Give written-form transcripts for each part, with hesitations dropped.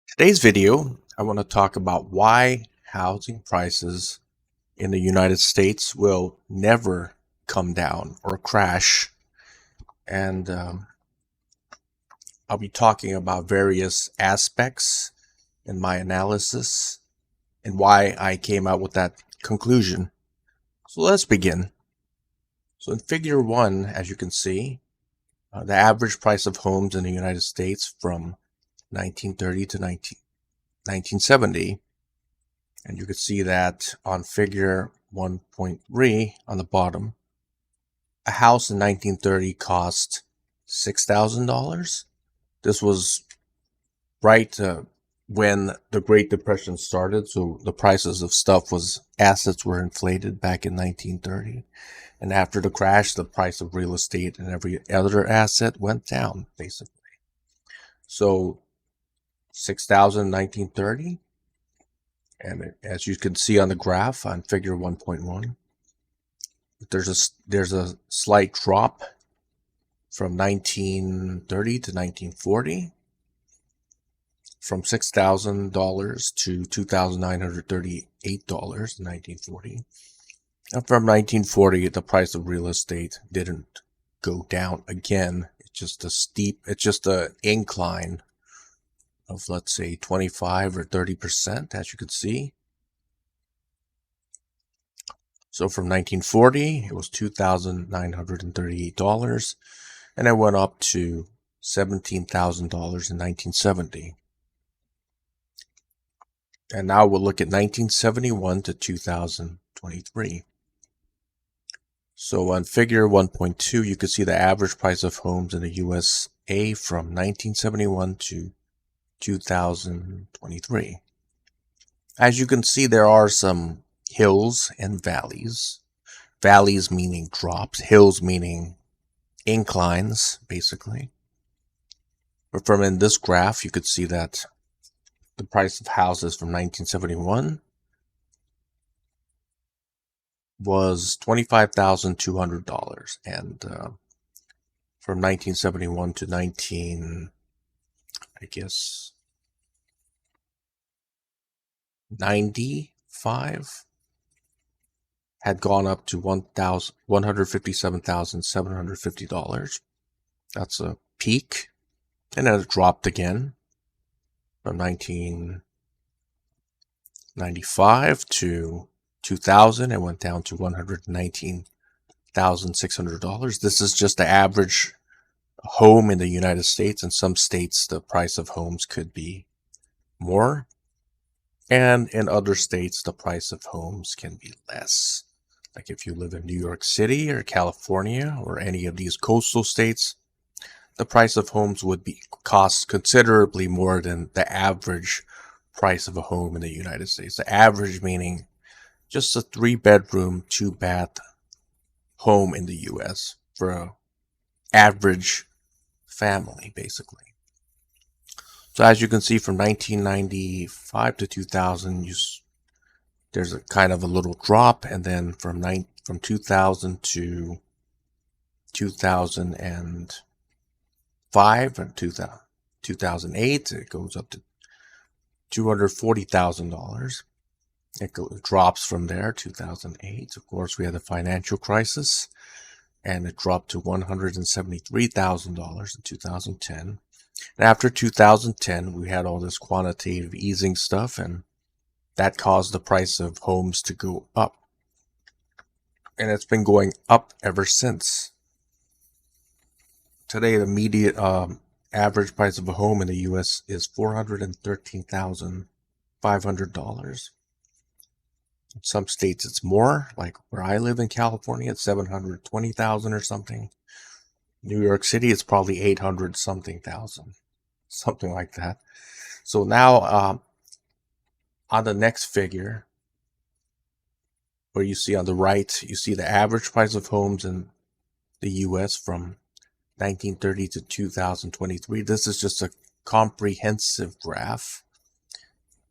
Today's video, I want to talk about why housing prices in the United States will never come down or crash. And I'll be talking about various aspects in my analysis and why I came out with that conclusion. So let's begin. So in figure 1, as you can see, the average price of homes in the United States from 1930 to 1970. And you can see that on figure 1.3 on the bottom. A house in 1930 cost $6,000. This was right when the Great Depression started, so the prices of assets were inflated back in 1930. And after the crash, the price of real estate and every other asset went down, basically. So 6,000 in 1930. And as you can see on the graph on figure 1.1, there's a slight drop from 1930 to 1940, from $6,000 to $2,938 in 1940. And from 1940, the price of real estate didn't go down again. It's just a incline of, let's say, 25 or 30%, as you can see. So from 1940, it was $2,938, and it went up to $17,000 in 1970. And now we'll look at 1971 to 2023. So on figure 1.2, you can see the average price of homes in the USA from 1971 to 2023. As you can see, there are some hills and valleys. Valleys meaning drops, hills meaning inclines, basically. But from in this graph, you could see that the price of houses from 1971 was $25,200, and from 1971 to 95 had gone up to $157,750. That's a peak, and then it dropped again from 1995 to 2000 and went down to $119,600. This is just the average home in the United States. In some states, the price of homes could be more, and in other states, the price of homes can be less. Like if you live in New York City or California or any of these coastal states, the price of homes would cost considerably more than the average price of a home in the United States. The average meaning just a 3-bedroom, 2-bath home in the US for an average family, basically. So as you can see, from 1995 to 2000, there's a kind of a little drop, and then from 2000 to 2005 and 2008, it goes up to $240,000. It drops from there. 2008, of course, we had the financial crisis, and it dropped to $173,000 in 2010. And after 2010, we had all this quantitative easing stuff, and that caused the price of homes to go up. And it's been going up ever since. Today, the median average price of a home in the U.S. is $413,500. In some states, it's more. Like where I live in California, it's $720,000 or something. New York City, it's probably 800 something thousand, something like that. So now, on the next figure, where you see on the right, you see the average price of homes in the U.S. from 1930 to 2023. This is just a comprehensive graph.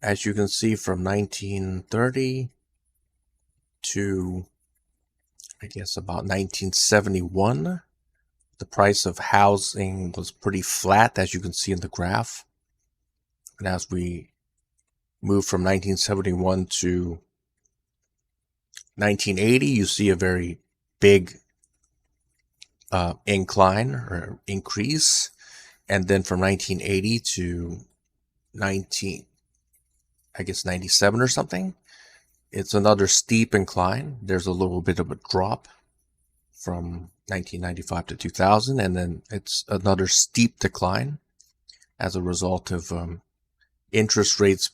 As you can see, from 1930 to, I guess, about 1971, the price of housing was pretty flat, as you can see in the graph. And as we move from 1971 to 1980, you see a very big incline or increase. And then from 1980 to 97 or something, it's another steep incline. There's a little bit of a drop from 1995 to 2000, and then it's another steep decline as a result of interest rates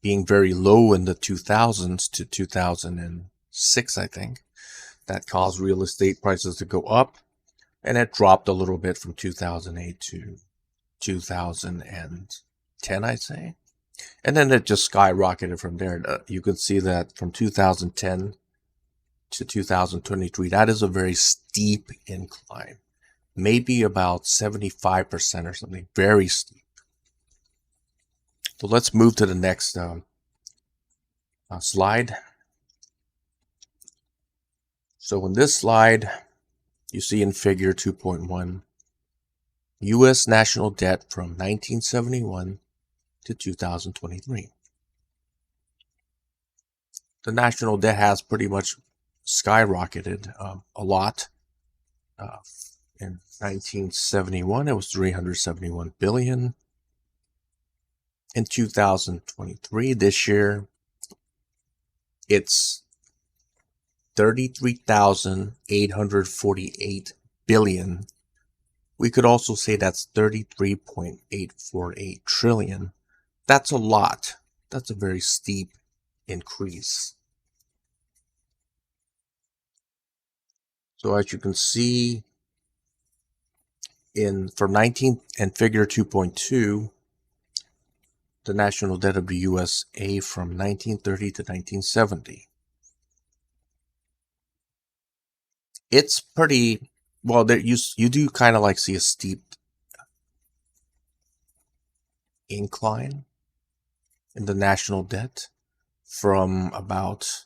being very low in the 2000s to 2006, I think. That caused real estate prices to go up, and it dropped a little bit from 2008 to 2010, I'd say. And then it just skyrocketed from there. You can see that from 2010 to 2023, that is a very steep incline. Maybe about 75% or something. Very steep. So let's move to the next slide. So in this slide, you see in figure 2.1, U.S. national debt from 1971 to 2023. The national debt has pretty much skyrocketed a lot. In 1971, it was $371 billion. In 2023, this year, it's $33,848 billion. We could also say that's 33.848 trillion. That's a lot. That's a very steep increase. So as you can see from figure 2.2, the national debt of the USA from 1930 to 1970. It's pretty well. There you do kind of like see a steep incline in the national debt from about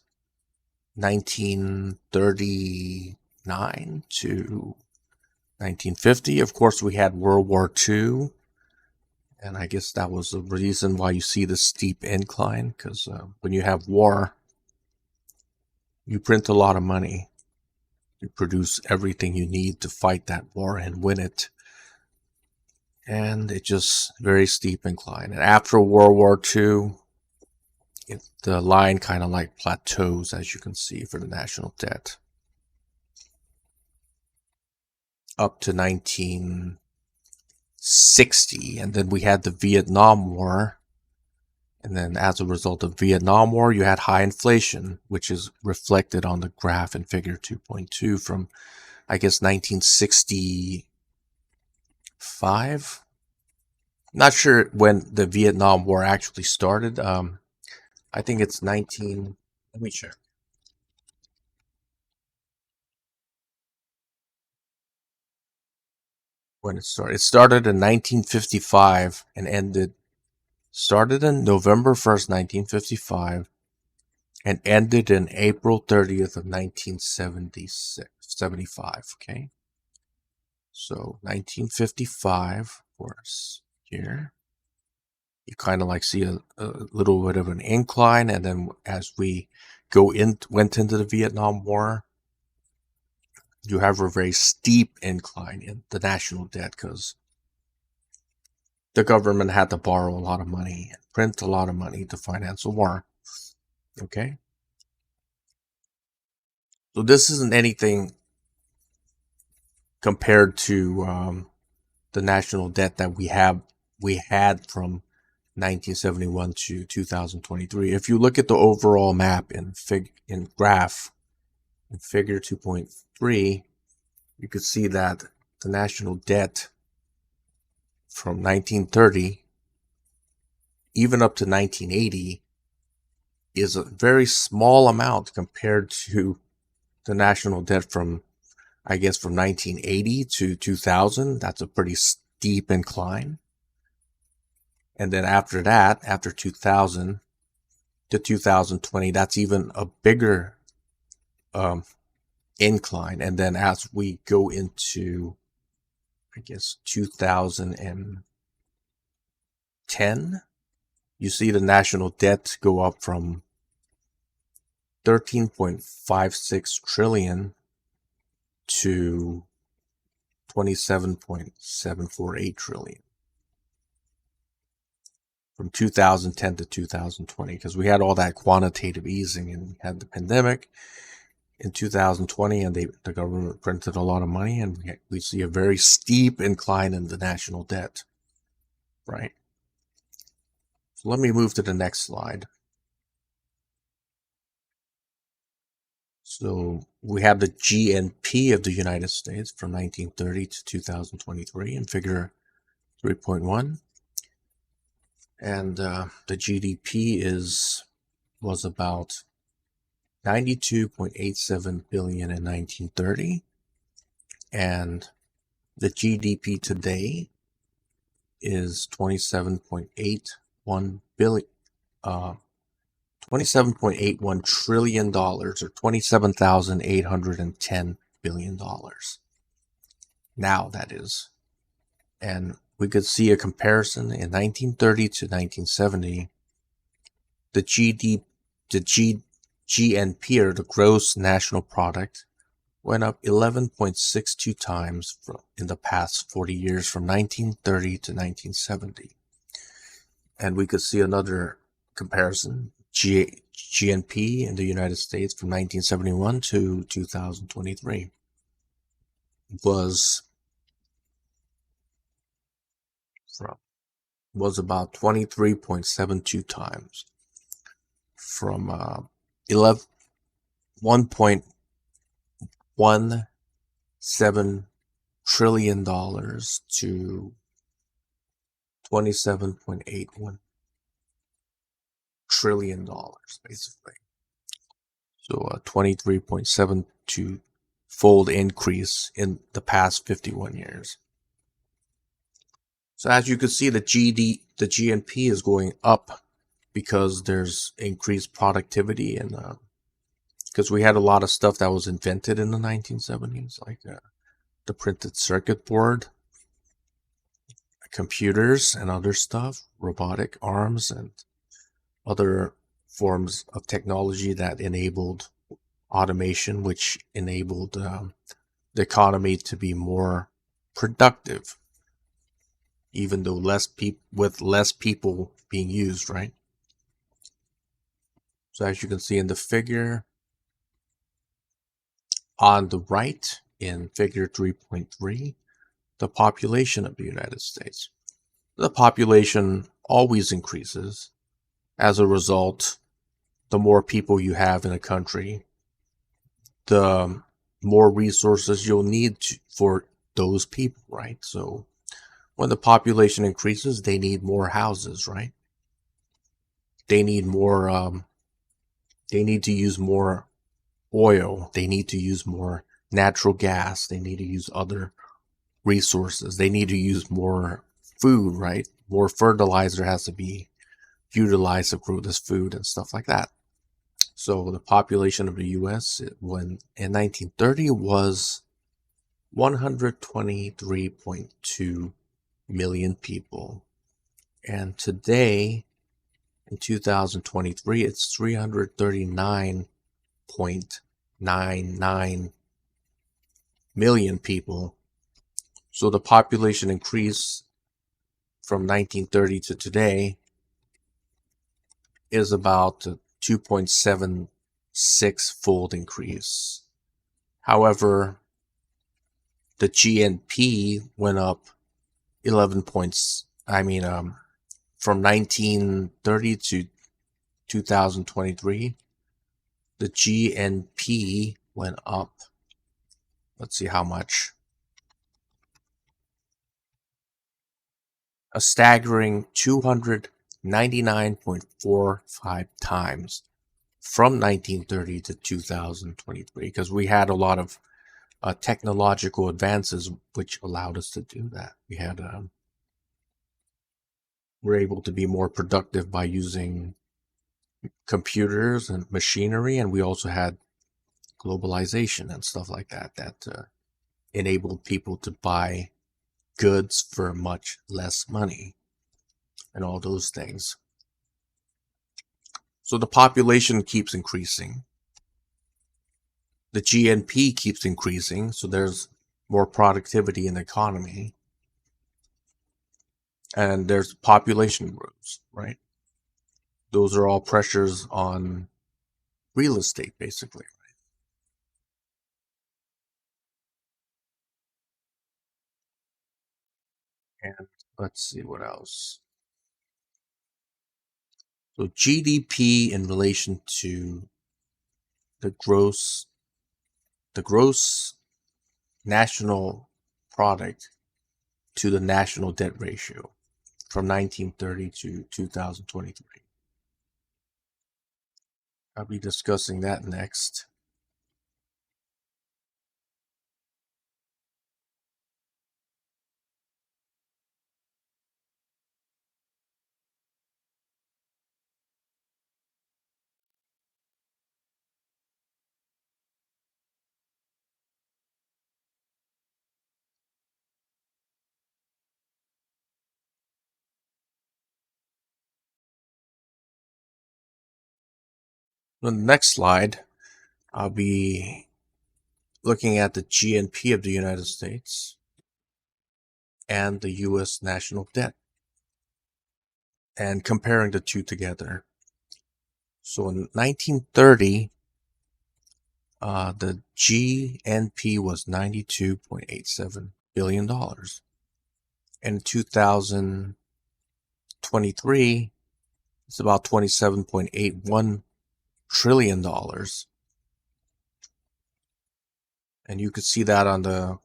1939 to 1950. Of course, we had World War II, and I guess that was the reason why you see this steep incline, because when you have war, you print a lot of money. You produce everything you need to fight that war and win it. And it just very steep incline. And after World War II, the line kind of like plateaus, as you can see, for the national debt. Up to 1960. And then we had the Vietnam War. And then as a result of Vietnam War, you had high inflation, which is reflected on the graph in figure 2.2 from, I guess, 1965. Not sure when the Vietnam War actually started. I think it's let me check. When it started. It started in 1955 and started in November 1st, 1955, and ended in April 30th of 1975, okay? So 1955, of course, here. You kind of like see a little bit of an incline, and then as we went into the Vietnam War, you have a very steep incline in the national debt because the government had to borrow a lot of money and print a lot of money to finance the war. Okay? So this isn't anything compared to the national debt that we had from 1971 to 2023. If you look at the overall map in graph in figure 2.3, you could see that the national debt from 1930 even up to 1980 is a very small amount compared to the national debt from, I guess, from 1980 to 2000. That's a pretty steep incline. And then after that, after 2000 to 2020, that's even a bigger incline. And then as we go into, I guess, 2010, you see the national debt go up from 13.56 trillion to 27.748 trillion from 2010 to 2020, because we had all that quantitative easing and we had the pandemic in 2020, and the government printed a lot of money, and we see a very steep incline in the national debt, right? So let me move to the next slide. So we have the GNP of the United States from 1930 to 2023 in figure 3.1. And the GDP was about 92.87 billion in 1930, and the GDP today is 27.81 billion, $27.81 trillion, or $27,810 billion. Now that is, and we could see a comparison in 1930 to 1970. The GNP, or the gross national product, went up 11.62 times in the past 40 years, from 1930 to 1970. And we could see another comparison. GNP in the United States from 1971 to 2023 was about 23.72 times, from $1.17 trillion to $27.81 trillion, basically. So a 23.72 fold increase in the past 51 years. So as you can see, the GNP is going up because there's increased productivity, and because we had a lot of stuff that was invented in the 1970s, like the printed circuit board, computers and other stuff, robotic arms, and other forms of technology that enabled automation, which enabled the economy to be more productive, even though with less people being used, right? So as you can see in the figure on the right, in figure 3.3, the population of the United States. The population always increases. As a result, the more people you have in a country, the more resources you'll need for those people, right? So when the population increases, they need more houses, right? They need more, they need to use more oil. They need to use more natural gas. They need to use other resources. They need to use more food, right? More fertilizer has to be utilized to grow this food and stuff like that. So the population of the U.S. when in 1930 was 123.2 million people, and today in 2023 it's 339.99 million people. So the population increase from 1930 to today is about a 2.76 fold increase. However, the GNP went up 11 points. From 1930 to 2023, the GNP went up. Let's see how much. A staggering 299.45 times from 1930 to 2023, because we had a lot of technological advances which allowed us to do that. We're able to be more productive by using computers and machinery, and we also had globalization and stuff like that enabled people to buy goods for much less money and all those things. So the population keeps increasing. The GNP keeps increasing, so there's more productivity in the economy. And there's population growth, right? Those are all pressures on real estate, basically. And let's see what else. So GDP in relation to the gross national product to the national debt ratio from 1930 to 2023. I'll be discussing that next. On the next slide, I'll be looking at the GNP of the United States and the US national debt and comparing the two together. So in 1930, the GNP was $92.87 billion. In 2023, it's about $27.81 trillion. And you could see that on the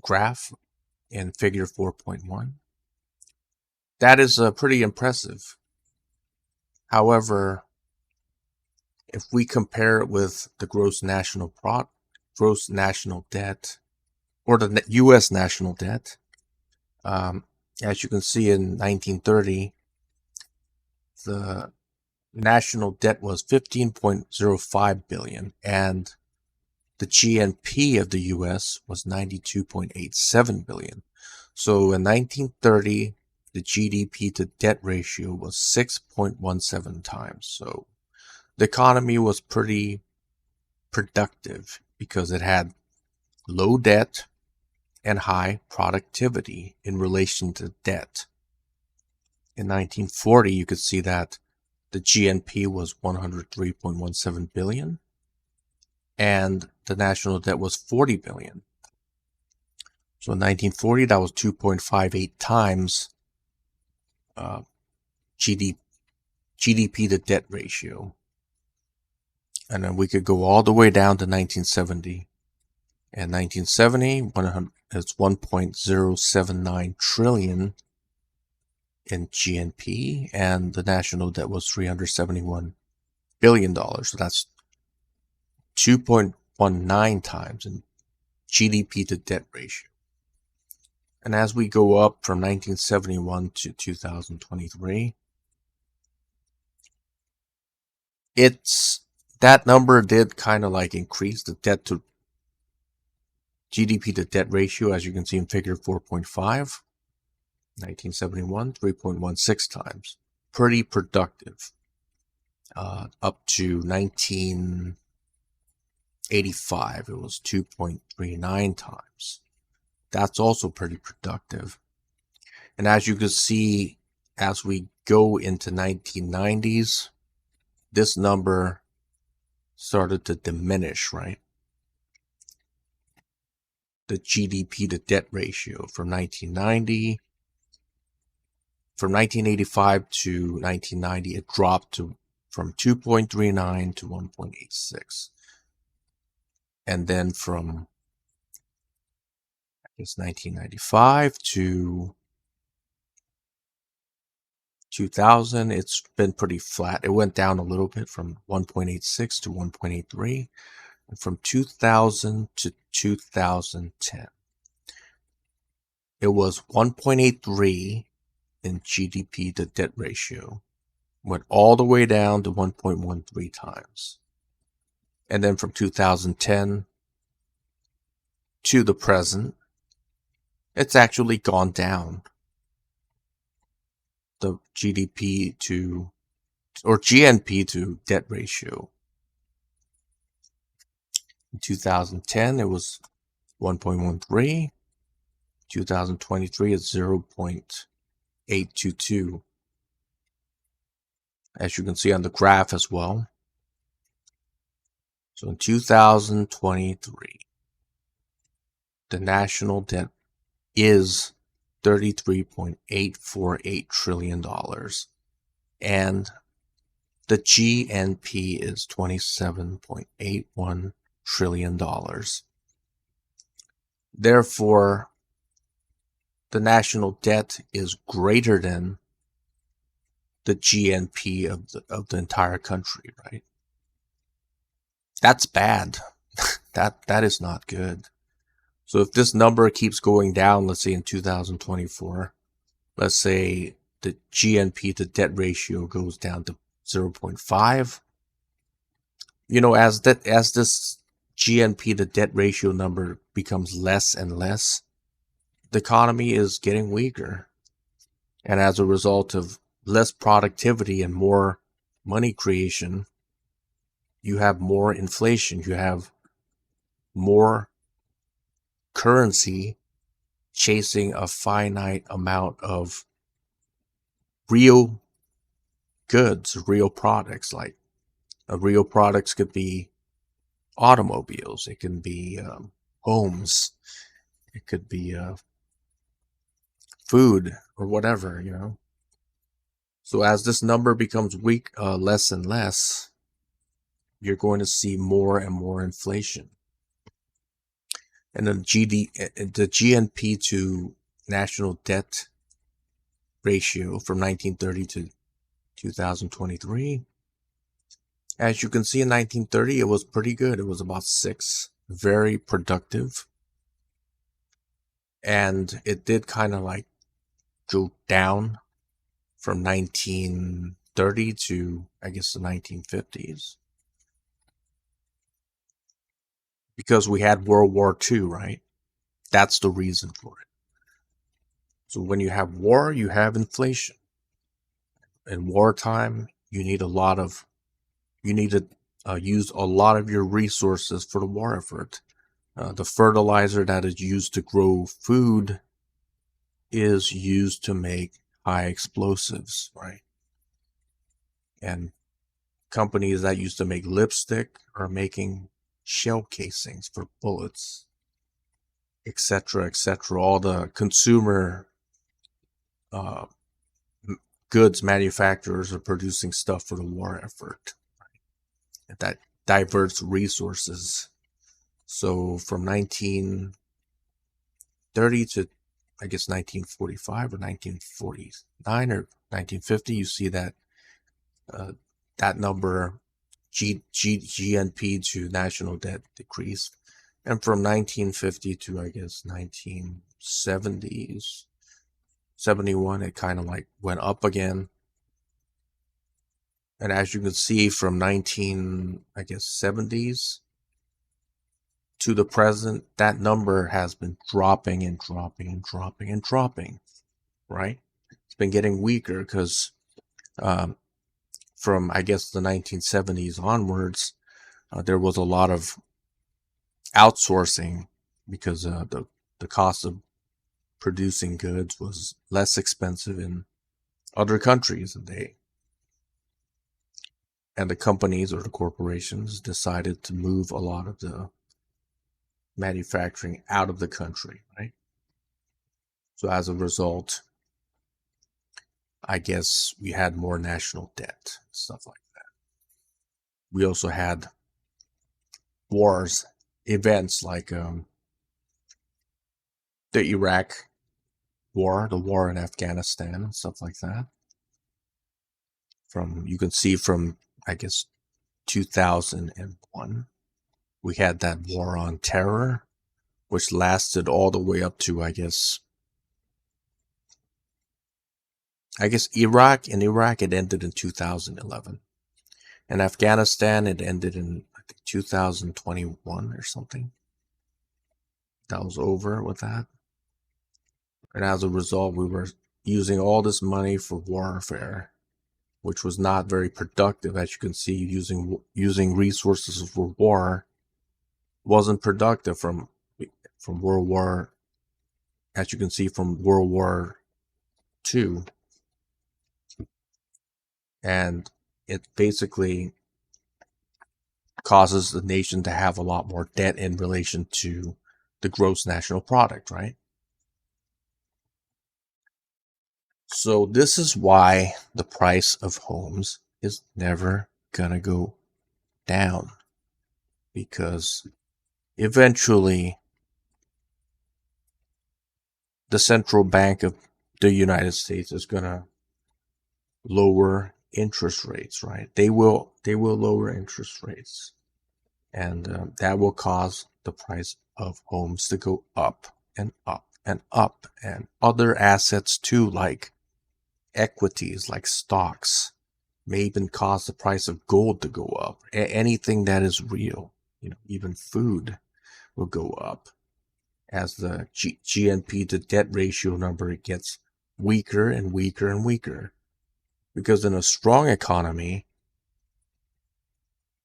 graph in figure 4.1. That is pretty impressive. However, if we compare it with the gross national debt, or the U.S. national debt, as you can see in 1930, the national debt was 15.05 billion, and the GNP of the U.S. was 92.87 billion. So in 1930, the GDP to debt ratio was 6.17 times. So the economy was pretty productive because it had low debt and high productivity in relation to debt. In 1940, you could see that the GNP was 103.17 billion and the national debt was 40 billion. So in 1940, that was 2.58 times GDP to debt ratio. And then we could go all the way down to 1970. And 1970, it's 1.079 trillion in GNP, and the national debt was $371 billion. So that's 2.19 times in GDP to debt ratio. And as we go up from 1971 to 2023, that number did kind of like increase the debt to GDP to debt ratio, as you can see in figure 4.5. 1971, 3.16 times. Pretty productive. Up to 1985, it was 2.39 times. That's also pretty productive. And as you can see, as we go into 1990s, this number started to diminish, right? The GDP to debt ratio from 1985 to 1990, it dropped from 2.39 to 1.86. And then from, 1995 to 2000, it's been pretty flat. It went down a little bit from 1.86 to 1.83. And from 2000 to 2010, it was 1.83 in GDP to debt ratio. Went all the way down to 1.13 times. And then from 2010 to the present, it's actually gone down. The GDP to or GNP to debt ratio. In 2010, it was 1.13. 2023 is 0.822. As you can see on the graph as well. So in 2023, the national debt is $33.848 trillion. And the GNP is $27.81 trillion. Therefore, the national debt is greater than the GNP of the entire country, right? That's bad. That is not good. So if this number keeps going down, let's say in 2024, let's say the GNP to debt ratio goes down to 0.5. As this GNP to debt ratio number becomes less and less, the economy is getting weaker. And as a result of less productivity and more money creation, you have more inflation. You have more currency chasing a finite amount of real goods, real products. Like real products could be automobiles, it can be homes, it could be food or whatever. So as this number becomes weak, less and less, you're going to see more and more inflation. And the GNP to national debt ratio from 1930 to 2023. As you can see, in 1930, it was pretty good. It was about 6, very productive. And it did kind of like go down from 1930 to, I guess, the 1950s. Because we had World War II, right? That's the reason for it. So when you have war, you have inflation. In wartime, you need to use a lot of your resources for the war effort. The fertilizer that is used to grow food is used to make high explosives, right? And companies that used to make lipstick are making shell casings for bullets, etc., etc. All the consumer goods manufacturers are producing stuff for the war effort. Right? That diverts resources. So from 1930 to, I guess, 1945 or 1949 or 1950, you see that that number, GNP to national debt, decreased. And from 1950 to, I guess, 1970s, 71, it kind of like went up again. And as you can see, from 70s to the present, that number has been dropping and dropping and dropping and dropping, right? It's been getting weaker because from, I guess, the 1970s onwards, there was a lot of outsourcing because the cost of producing goods was less expensive in other countries, and the companies or the corporations decided to move a lot of the manufacturing out of the country, right? So as a result, I guess we had more national debt, stuff like that. We also had wars, events like the Iraq war, the war in Afghanistan, stuff like that. You can see from, I guess, 2001, we had that war on terror, which lasted all the way up to, I guess, Iraq. In Iraq, it ended in 2011. In Afghanistan, it ended in, I think, 2021 or something. That was over with that. And as a result, we were using all this money for warfare. which was not very productive, as you can see, using resources for war wasn't productive from World War, as you can see, from World War II, and it basically causes the nation to have a lot more debt in relation to the gross national product, right? So this is why the price of homes is never gonna go down, because eventually the central bank of the United States is gonna lower interest rates, right? They will lower interest rates, and that will cause the price of homes to go up and up and up, and other assets too, like equities, like stocks, may even cause the price of gold to go up. Anything that is real, even food will go up as the GNP to debt ratio number gets weaker and weaker and weaker. Because in a strong economy,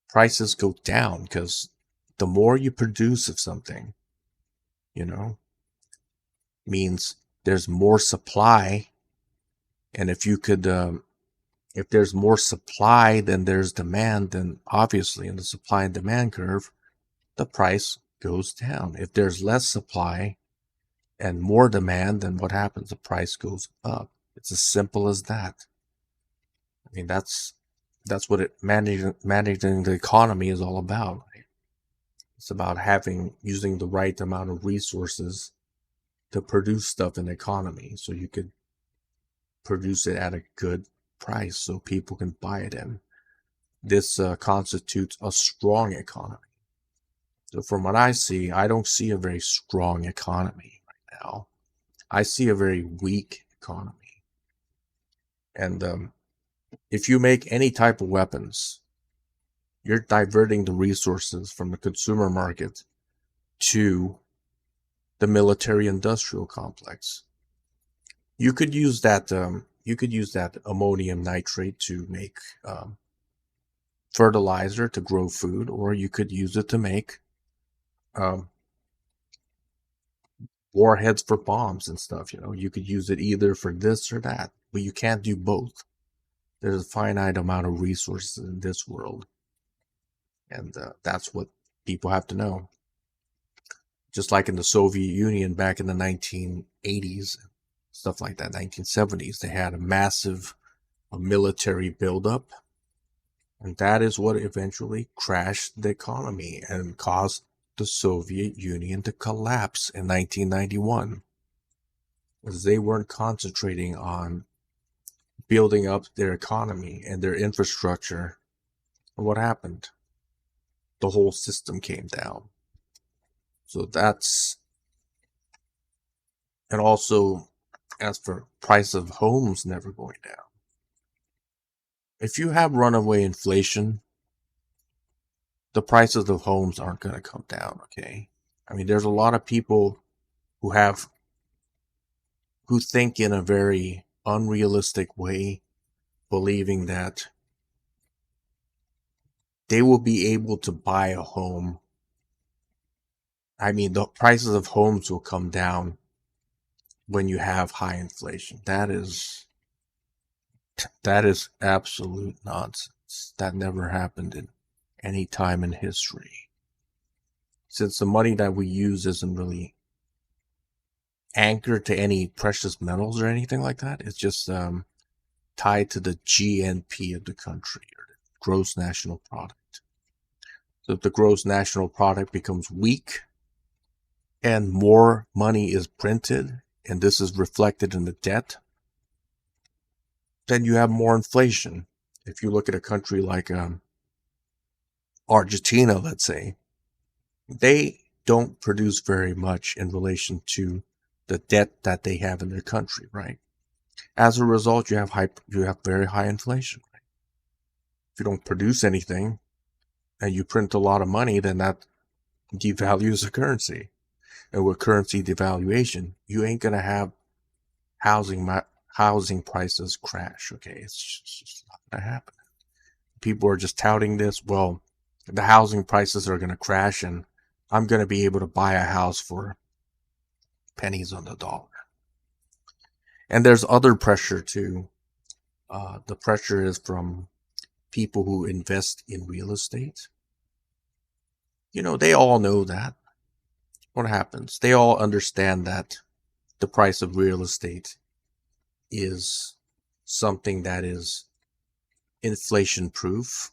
prices go down because the more you produce of something, means there's more supply. And if there's more supply than there's demand, then obviously in the supply and demand curve, the price goes down. If there's less supply and more demand, then what happens? The price goes up. It's as simple as that. I mean, that's what managing the economy is all about. Right? It's about using the right amount of resources to produce stuff in the economy, so you could produce it at a good price, so people can buy it in. This constitutes a strong economy. So from what I see, I don't see a very strong economy right now. I see a very weak economy. And if you make any type of weapons, you're diverting the resources from the consumer market to the military-industrial complex. You could use that. You could use that ammonium nitrate to make fertilizer to grow food, or you could use it to make warheads for bombs and stuff. You could use it either for this or that, but you can't do both. There's a finite amount of resources in this world, and that's what people have to know. Just like in the Soviet Union back in the 1980s, stuff like that, 1970s, they had a massive military buildup, and that is what eventually crashed the economy and caused the Soviet Union to collapse in 1991, because they weren't concentrating on building up their economy and their infrastructure. And what happened? The whole system came down. So and also, as for price of homes never going down, if you have runaway inflation, the prices of homes aren't going to come down, okay? I mean, there's a lot of people who think in a very unrealistic way, believing that they will be able to buy a home. I mean, the prices of homes will come down when you have high inflation. That is absolute nonsense. That never happened in any time in history. Since the money that we use isn't really anchored to any precious metals or anything like that, it's just tied to the GNP of the country, or the gross national product. So if the gross national product becomes weak and more money is printed, and this is reflected in the debt, then you have more inflation. If you look at a country like Argentina, let's say, they don't produce very much in relation to the debt that they have in their country, right? As a result, you have very high inflation. Right? If you don't produce anything and you print a lot of money, then that devalues the currency. And with currency devaluation, you ain't gonna have housing housing prices crash. Okay, it's just not going to happen. People are just touting this. Well, the housing prices are going to crash and I'm going to be able to buy a house for pennies on the dollar. And there's other pressure too. The pressure is from people who invest in real estate. They all know that. What happens? They all understand that the price of real estate is something that is inflation proof.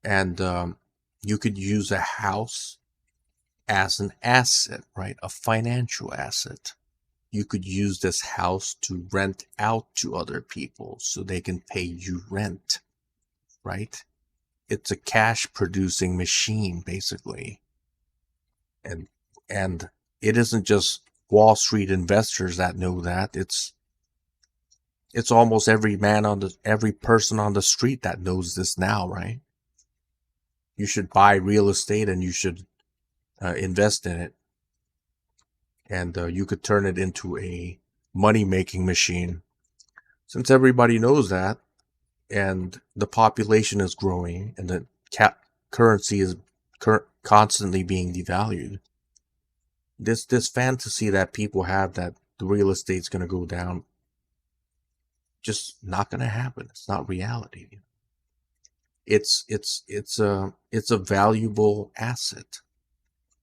And you could use a house as an asset, right? A financial asset. You could use this house to rent out to other people so they can pay you rent, right? It's a cash producing machine, basically. And it isn't just Wall Street investors that know that. It's almost every person on the street that knows this now, right? You should buy real estate and you should invest in it. And you could turn it into a money-making machine. Since everybody knows that, and the population is growing, and the currency is constantly being devalued, this fantasy that people have that the real estate's going to go down, just not going to happen. It's not reality. It's a valuable asset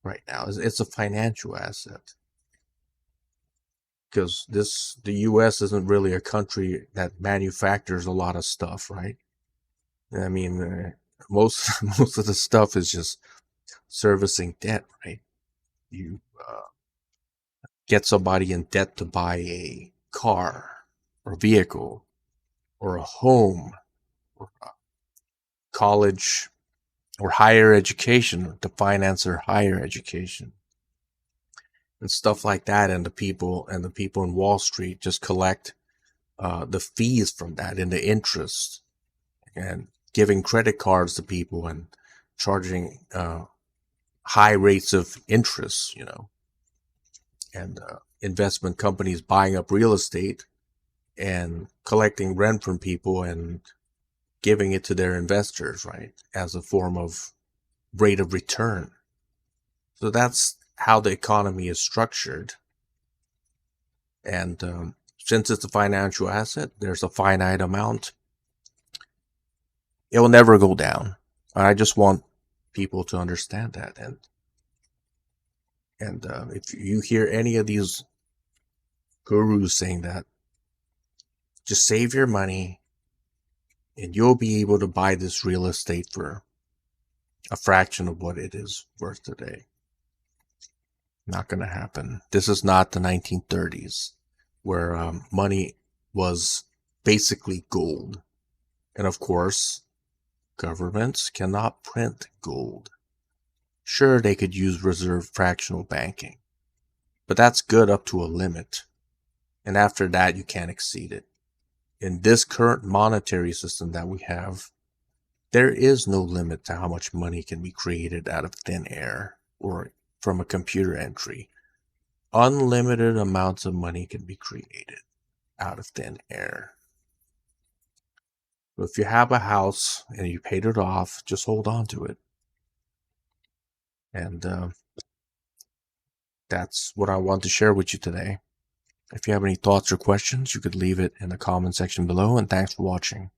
right now. It's a financial asset. Because the U.S. isn't really a country that manufactures a lot of stuff, right? I mean, most of the stuff is just servicing debt, right? You get somebody in debt to buy a car or vehicle or a home or a college or higher education to finance their higher education. And stuff like that, and the people in Wall Street just collect the fees from that and the interest, and giving credit cards to people and charging high rates of interest, and investment companies buying up real estate and collecting rent from people and giving it to their investors, right, as a form of rate of return. So that's how the economy is structured. And since it's a financial asset, there's a finite amount. It will never go down. I just want people to understand that. And if you hear any of these gurus saying that, just save your money and you'll be able to buy this real estate for a fraction of what it is worth today. Not going to happen. This is not the 1930s where money was basically gold. And of course, governments cannot print gold. Sure, they could use reserve fractional banking, but that's good up to a limit. And after that, you can't exceed it. In this current monetary system that we have, there is no limit to how much money can be created out of thin air or from a computer entry. Unlimited amounts of money can be created out of thin air. So if you have a house and you paid it off, just hold on to it. And that's what I want to share with you today. If you have any thoughts or questions, you could leave it in the comment section below, and thanks for watching.